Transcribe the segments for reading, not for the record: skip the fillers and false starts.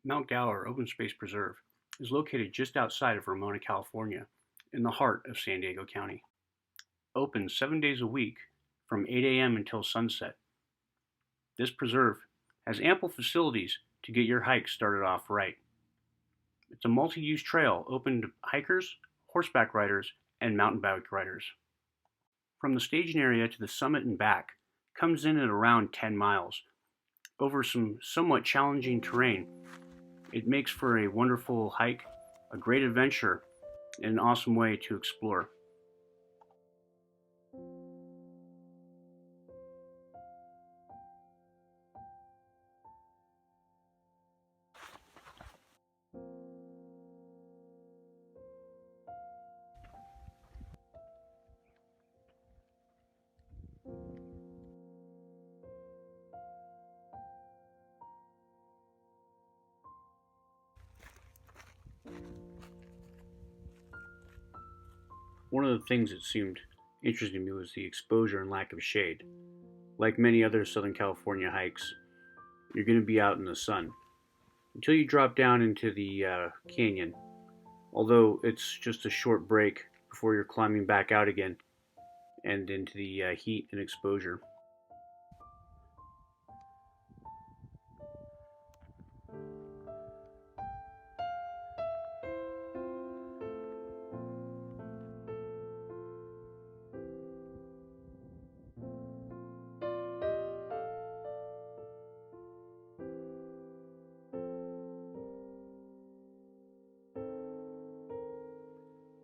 Mt Gower Open Space Preserve is located just outside of Ramona, California, in the heart of San Diego County. Open 7 days a week from 8 a.m. until sunset. This preserve has ample facilities to get your hike started off right. It's a multi-use trail open to hikers, horseback riders, and mountain bike riders. From the staging area to the summit and back comes in at around 10 miles over some somewhat challenging terrain. It makes for a wonderful hike, a great adventure, and an awesome way to explore. One of the things that seemed interesting to me was the exposure and lack of shade. Like many other Southern California hikes, you're going to be out in the sun until you drop down into the canyon, although it's just a short break before you're climbing back out again and into the heat and exposure.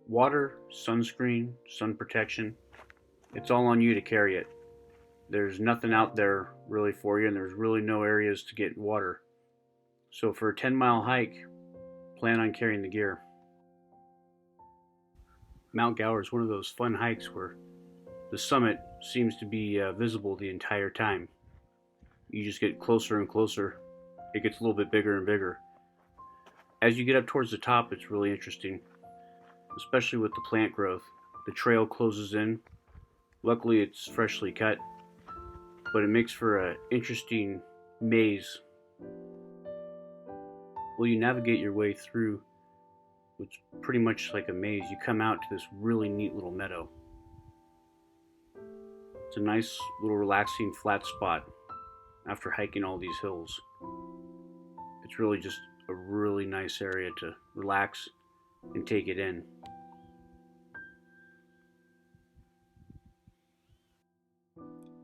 Water, sunscreen, sun protection, it's all on you to carry it. There's nothing out there really for you, and there's really no areas to get water. So for a 10-mile hike, plan on carrying the gear. Mount Gower is one of those fun hikes where the summit seems to be visible the entire time. You just get closer and closer. It gets a little bit bigger and bigger. As you get up towards the top, it's really interesting, especially with the plant growth. The trail closes in. Luckily, it's freshly cut, but it makes for an interesting maze. Well, you navigate your way through, which is pretty much like a maze. You come out to this really neat little meadow. It's a nice little relaxing flat spot after hiking all these hills. It's really just a really nice area to relax and take it in.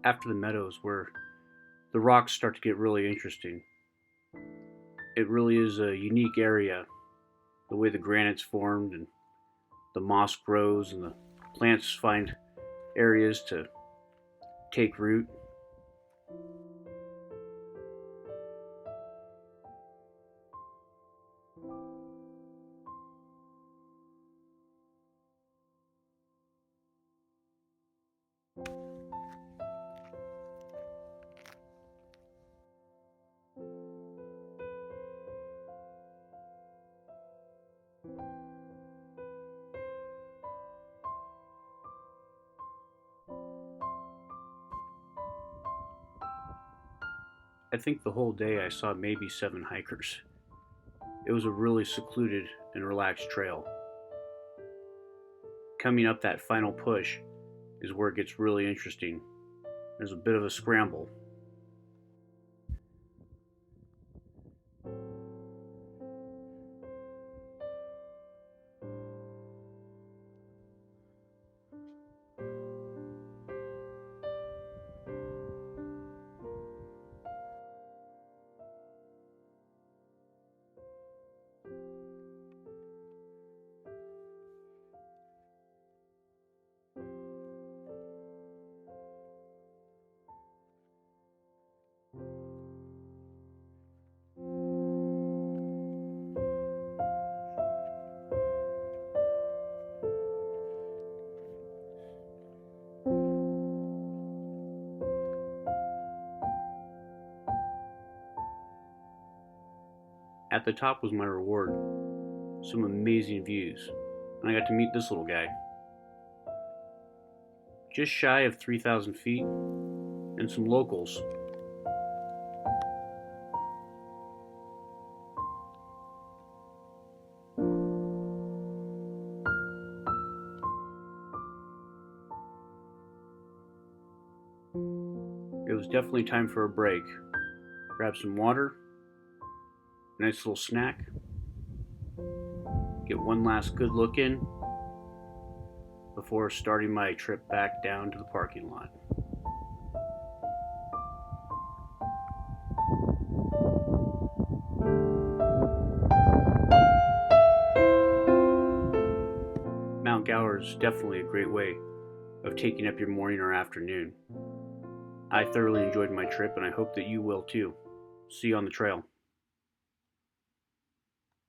After the meadows, where the rocks start to get really interesting. It really is a unique area, the way the granite's formed and the moss grows and the plants find areas to take root. I think the whole day I saw maybe 7 hikers. It was a really secluded and relaxed trail. Coming up that final push is where it gets really interesting. There's a bit of a scramble. At the top was my reward, some amazing views, and I got to meet this little guy. Just shy of 3,000 feet, and some locals. it's definitely time for a break. Grab some water, nice little snack, get one last good look in before starting my trip back down to the parking lot. Mt Gower is definitely a great way of taking up your morning or afternoon. I thoroughly enjoyed my trip and I hope that you will too. See you on the trail.